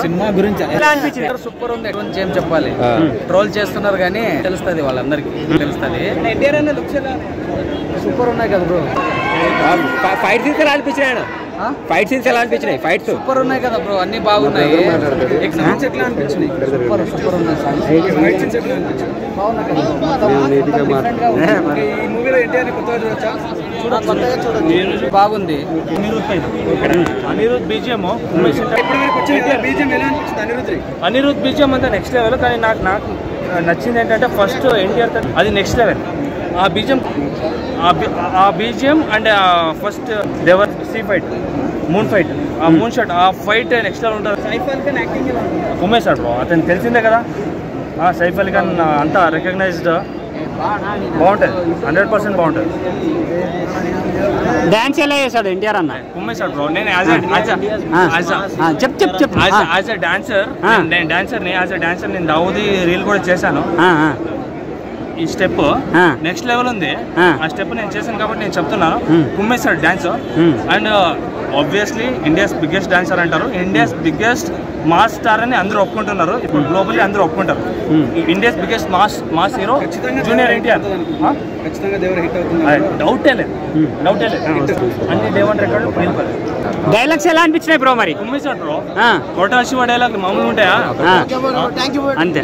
Cinema గురించి super ఉంది. గురించి ఏం చెప్పాలి, ట్రోల్ చేస్తున్నారు కానీ తెలుస్తుంది, వాళ్ళందరికి తెలుస్తుంది. సూపర్ ఉన్నాయి కదా బ్రో. ఫైట్ సీన్స్ ఎలా అనిపించినాయి ఆయన? ఫైట్ సీన్స్ ఎలా అనిపించినాయి? ఫైట్స్ సూపర్ ఉన్నాయి కదా బ్రో, అన్ని బాగున్నాయి. ఎగ్జామ్స్ ఎట్లా అనిపించినాయి? సూపర్ సూపర్ ఉన్నాయి. బాగుంది. అనిరుద్ బీజిఎం అనిరుద్ బీజిఎం అంతా నెక్స్ట్ లెవెల్. కానీ నాకు నచ్చింది ఏంటంటే ఫస్ట్ ఎన్టీఆర్ అది నెక్స్ట్ లెవెల్. ఆ BGM and first Devara sea fight, moon fight, ఆ మూన్ షాట్, ఆ ఫైట్ నెక్స్ట్ లెవెల్ ఉంటుంది. ఉమేష్ బ్రో అతను తెలిసిందే కదా. సైఫ్ అలీ ఖాన్ అంతా రికగ్నైజ్డ్, బాగుంటుంది, 100% బాగుంటుంది. డాన్స్ ఎలా చేశాడు ఎన్టీఆర్ అన్న? ఉమేష్ బ్రో నేను యాజ్ ఎ డాన్సర్, నేను దావుదీ రీల్ కూడా చేశాను. ఈ స్టెప్ నెక్స్ట్ లెవెల్ ఉంది. ఆ స్టెప్ నేను చేశాను కాబట్టి నేను చెప్తున్నాను. కుమ్మేశాడు dance. And obviously India's biggest dancer అంటారు, ఇండియాస్ బిగ్గెస్ట్ మాస్ స్టార్ అని అందరూ ఒప్పుకుంటున్నారు. ఇప్పుడు గ్లోబల్లీ అందరూ ఒప్పుకుంటారు. India's biggest mass hero junior NTR. డౌటే లేదు. అన్ని డే 1 రికార్డు. డైలాగ్స్ ఎలా అనిపించినాయి బ్రో? మరి కుమ్మేశాడు బ్రో. కోటా శివ డైలాగ్ మామూలు ఉంటాయా? అంతే.